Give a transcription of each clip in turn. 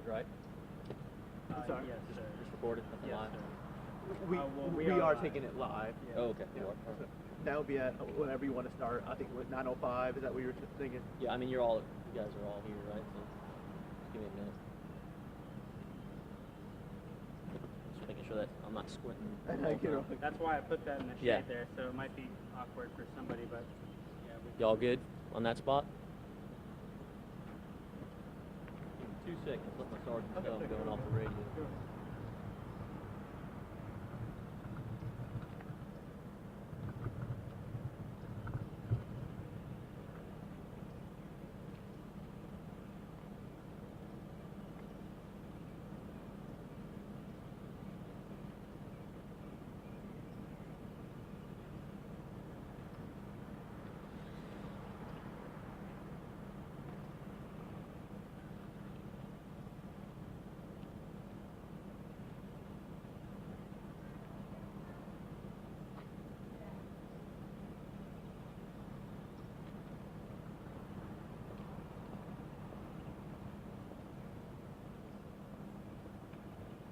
right? Sorry? Yes, sir. Just recorded, nothing Yes, live? sir. We, Well, we we are are live. taking it live. Yeah. Oh, okay. Yeah. You are. So that would be at whenever you want to start. I think it was 9:05. Is that what you were thinking? Yeah, I mean, you guys are all here, right? So just give me a minute. Just making sure that I'm not squinting. the whole time. That's why I put that in the shade Yeah. there, so it might be awkward for somebody, but yeah. Y'all good on that spot? Give me 2 seconds. Let my sergeant know I'm going off the radio.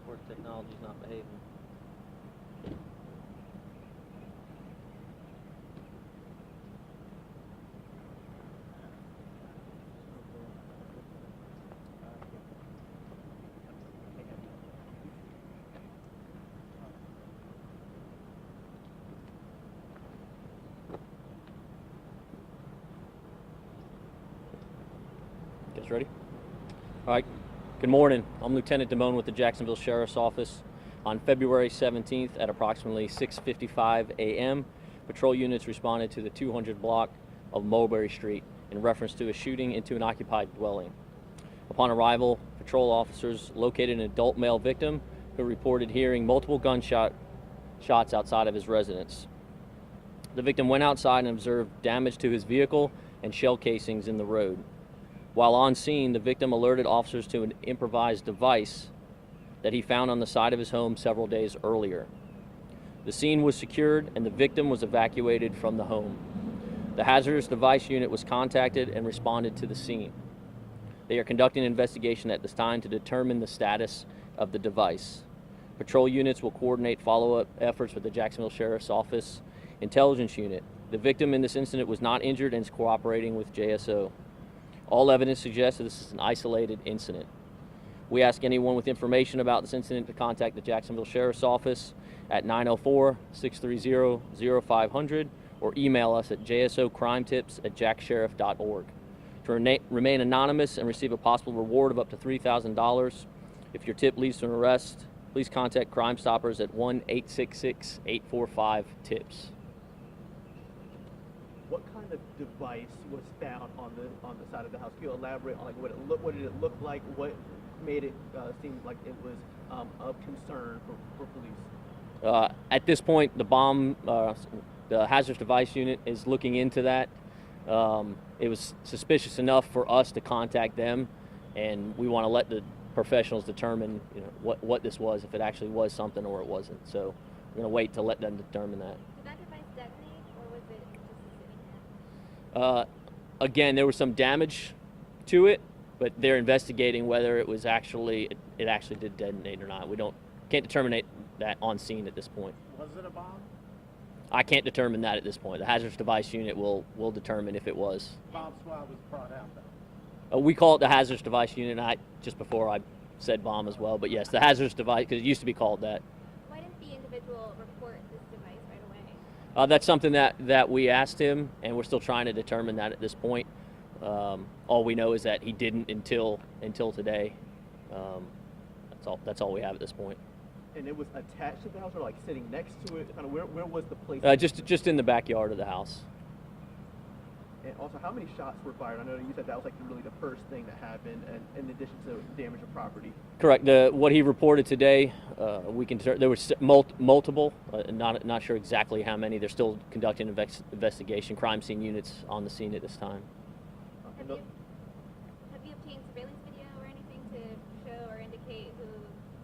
Work technology's not behaving. Guys ready? All right. Good morning. I'm Lieutenant Damone with the Jacksonville Sheriff's Office. On February 17th at approximately 6:55 a.m., patrol units responded to the 200 block of Mulberry Street in reference to a shooting into an occupied dwelling. Upon arrival, patrol officers located an adult male victim who reported hearing multiple shots outside of his residence. The victim went outside and observed damage to his vehicle and shell casings in the road. While on scene, the victim alerted officers to an improvised device that he found on the side of his home several days earlier. The scene was secured and the victim was evacuated from the home. The hazardous device unit was contacted and responded to the scene. They are conducting an investigation at this time to determine the status of the device. Patrol units will coordinate follow-up efforts with the Jacksonville Sheriff's Office Intelligence Unit. The victim in this incident was not injured and is cooperating with JSO. All evidence suggests that this is an isolated incident. We ask anyone with information about this incident to contact the Jacksonville Sheriff's Office at 904-630-0500 or email us at jsocrimetips@jacksheriff.org. To remain anonymous and receive a possible reward of up to $3,000 if your tip leads to an arrest, please contact Crime Stoppers at 1-866-845-TIPS. What kind of device was found on the side of the house? Can you elaborate on like what did it look like? What made it seem like it was of concern for police? At this point, the hazardous device unit is looking into that. It was suspicious enough for us to contact them, and we want to let the professionals determine, what this was, if it actually was something or it wasn't. So we're going to wait to let them determine that. Did that device detonate, or was it just sitting there? Again, there was some damage to it, but they're investigating whether it was actually did detonate or not. Can't determine that on scene at this point. Was it a bomb? I can't determine that at this point. The hazardous device unit will determine if it was. Bomb squad was brought out, though. We call it the hazardous device unit. Just before I said bomb as well, but yes, the hazardous device, because it used to be ced that. Why didn't the individual report this device right away? That's something that we asked him, and we're still trying to determine that at this point. All we know is that he didn't until today. That's all we have at this point. And it was attached to the house, or like sitting next to it? Kind of where was the place? Just in the backyard of the house. And also, how many shots were fired? I know you said that was like really the first thing that happened, and in addition to damage of property. Correct. What he reported today, there was multiple. Not sure exactly how many. They're still conducting an investigation. Crime scene units on the scene at this time. Have you obtained surveillance video or anything to show or indicate who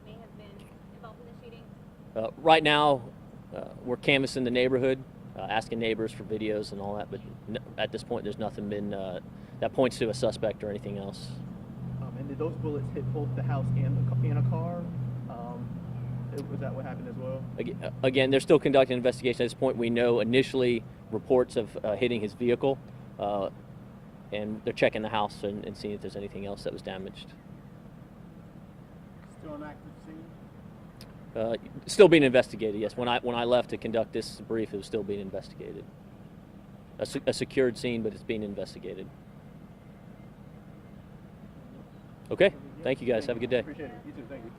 may have been involved in the shooting? Right now, we're canvassing the neighborhood, asking neighbors for videos and all that, but at this point there's nothing been that points to a suspect or anything else. And those bullets hit both the house and a car? Was that what happened as well? Again, they're still conducting an investigation. At this point, we know initially reports of hitting his vehicle, and they're checking the house and seeing if there's anything else that was damaged. Still an active scene? Still being investigated. Yes. When I left to conduct this brief, it was still being investigated. A secured scene, but it's being investigated. Okay. Thank you guys. Have a good day. Appreciate it. You too. Thank you.